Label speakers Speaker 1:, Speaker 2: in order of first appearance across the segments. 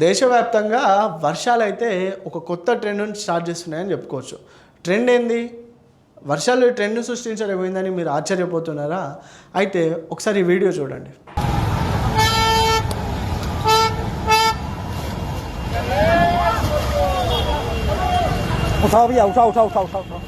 Speaker 1: దేశవ్యాప్తంగా వర్షాలైతే ఒక కొత్త ట్రెండ్‌ని స్టార్ట్ చేస్తున్నాయని చెప్పుకోవచ్చు. ట్రెండ్ ఏంది? వర్షాలు ట్రెండ్‌ని సృష్టించడం ఏందని మీరు ఆశ్చర్యపోతున్నారా? అయితే ఒకసారి ఈ వీడియో చూడండి.
Speaker 2: उठाओ भैया उठाओ उठाओ उठाओ उठाओ उठाओ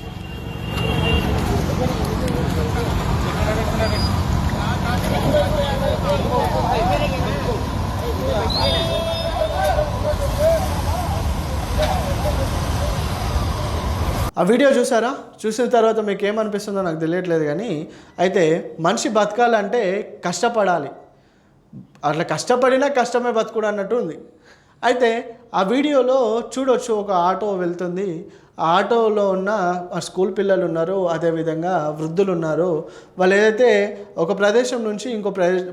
Speaker 1: ఆ వీడియో చూసారా? చూసిన తర్వాత మీకు ఏమనిపిస్తుందో నాకు తెలియట్లేదు కానీ అయితే మనిషి బతకాలంటే కష్టపడాలి. అట్లా కష్టపడినా కష్టమే బతుకుడు అన్నట్టు ఉంది. అయితే ఆ వీడియోలో చూడొచ్చు, ఒక ఆటో వెళ్తుంది. ఆ ఆటోలో ఉన్న స్కూల్ పిల్లలు ఉన్నారు, అదేవిధంగా వృద్ధులు ఉన్నారు. వాళ్ళు ఏదైతే ఒక ప్రదేశం నుంచి ఇంకో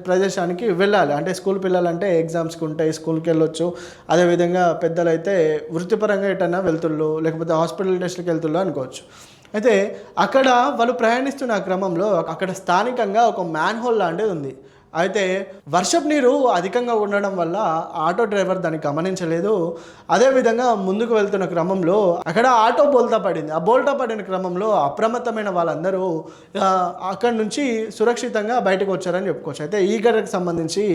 Speaker 1: ప్రదేశానికి వెళ్ళాలి, అంటే స్కూల్ పిల్లలు అంటే ఎగ్జామ్స్కి ఉంటాయి, స్కూల్కి వెళ్ళొచ్చు. అదేవిధంగా పెద్దలు అయితే వృత్తిపరంగా ఎటన్నా వెళ్తుళ్ళు, లేకపోతే హాస్పిటల్ టెస్ట్కి వెళ్తుళ్ళు అనుకోవచ్చు. అయితే అక్కడ వాళ్ళు ప్రయాణిస్తున్న క్రమంలో అక్కడ స్థానికంగా ఒక మ్యాన్ హోల్ లాంటిది ఉంది. అయితే వర్షపు నీరు అధికంగా ఉండడం వల్ల ఆటో డ్రైవర్ దాన్ని గమనించలేదు. అదేవిధంగా ముందుకు వెళ్తున్న క్రమంలో అక్కడ ఆటో బోల్తా పడింది. ఆ బోల్తా పడిన క్రమంలో అప్రమత్తమైన వాళ్ళందరూ అక్కడి నుంచి సురక్షితంగా బయటకు వచ్చారని చెప్పుకోవచ్చు. అయితే ఈ ఘటనకు సంబంధించి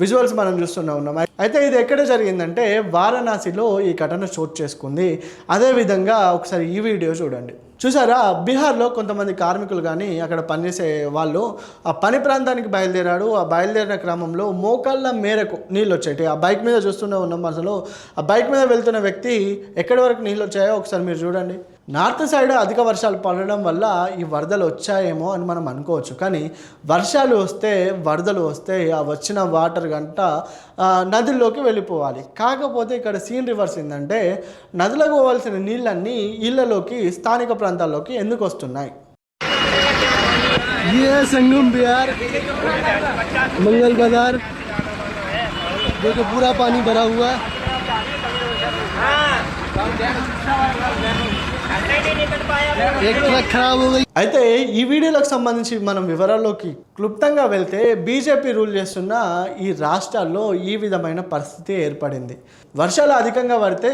Speaker 1: విజువల్స్ మనం ఉన్నాం. అయితే ఇది ఎక్కడ జరిగిందంటే వారణాసిలో ఈ ఘటన చోటు చేసుకుంది. అదేవిధంగా ఒకసారి ఈ వీడియో చూడండి. చూసారా, బీహార్లో కొంతమంది కార్మికులు కానీ అక్కడ పనిచేసే వాళ్ళు ఆ పని ప్రాంతానికి బయలుదేరాడు. ఆ బయలుదేరిన క్రమంలో మోకాళ్ళ మేరకు నీళ్ళు వచ్చాయి. ఆ బైక్ మీద చూస్తూనే ఉన్నాం. అసలు ఆ బైక్ మీద వెళ్తున్న వ్యక్తి ఎక్కడి వరకు నీళ్ళు వచ్చాయో ఒకసారి మీరు చూడండి. నార్త్ సైడ్ అధిక వర్షాలు పడడం వల్ల ఈ వరదలు వచ్చాయేమో అని మనం అనుకోవచ్చు. కానీ వర్షాలు వస్తే, వరదలు వస్తే ఆ వచ్చిన వాటర్ గంట నదుల్లోకి వెళ్ళిపోవాలి. కాకపోతే ఇక్కడ సీన్ రివర్స్ ఏంటంటే నదులకు పోవాల్సిన నీళ్ళన్నీ ఇళ్లలోకి, స్థానిక ప్రాంతాల్లోకి ఎందుకు వస్తున్నాయి?
Speaker 2: ये संगम बिहार मंगल बाजार देखो पूरा पानी भरा हुआ है। एक ट्रक खराब हो गई।
Speaker 1: అయితే ఈ వీడియోలకు సంబంధించి మనం వివరాల్లోకి క్లుప్తంగా వెళ్తే బీజేపీ రూల్ చేస్తున్న ఈ రాష్ట్రాల్లో ఈ విధమైన పరిస్థితి ఏర్పడింది. వర్షాలు అధికంగా పడితే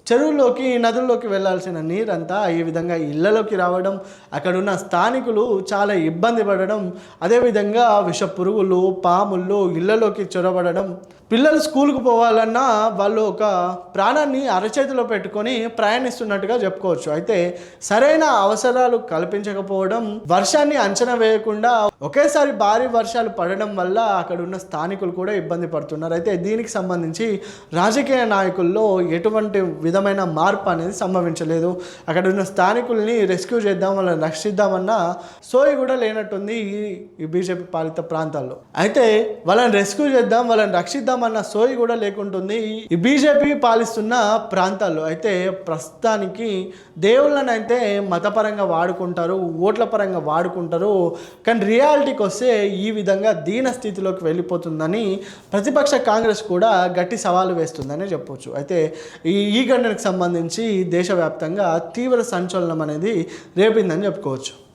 Speaker 1: చెరువుల్లోకి, నదుల్లోకి వెళ్ళాల్సిన నీరంతా ఈ విధంగా ఇళ్లలోకి రావడం, అక్కడున్న స్థానికులు చాలా ఇబ్బంది పడడం, అదేవిధంగా విష పురుగులు, పాములు ఇళ్లలోకి చొరబడడం, పిల్లలు స్కూల్కి పోవాలన్నా వాళ్ళు ఒక ప్రాణాన్ని అరచేతిలో పెట్టుకొని ప్రయాణిస్తున్నట్టుగా చెప్పుకోవచ్చు. అయితే సరైన అవసరాలు కల్పించకపోవడం, వర్షాన్ని అంచనా వేయకుండా ఒకేసారి భారీ వర్షాలు పడడం వల్ల అక్కడ ఉన్న స్థానికులు కూడా ఇబ్బంది పడుతున్నారు. అయితే దీనికి సంబంధించి రాజకీయ నాయకుల్లో ఎటువంటి విధమైన మార్పు అనేది సంభవించలేదు. అక్కడ ఉన్న స్థానికుల్ని రెస్క్యూ చేద్దాం, వాళ్ళని రక్షిద్దామన్న సోయి కూడా లేనట్టుంది ఈ బీజేపీ పాలిత ప్రాంతాల్లో. అయితే వాళ్ళని రెస్క్యూ చేద్దాం, వాళ్ళని రక్షిద్దామన్న సోయి కూడా లేకుంటుంది ఈ బీజేపీ పాలిస్తున్న ప్రాంతాల్లో. అయితే ప్రస్తుతానికి దేవుళ్ళని అయితే మతపరంగా వాడుకుంటారు, ఓట్ల పరంగా వాడుకుంటారు. కానీ రియాలిటీకి వస్తే ఈ విధంగా దీన స్థితిలోకి వెళ్ళిపోతుందని ప్రతిపక్ష కాంగ్రెస్ కూడా గట్టి సవాలు వేస్తుందని చెప్పొచ్చు. అయితే ఈ ఘటనకు సంబంధించి దేశవ్యాప్తంగా తీవ్ర సంచలనం అనేది రేపిందని చెప్పుకోవచ్చు.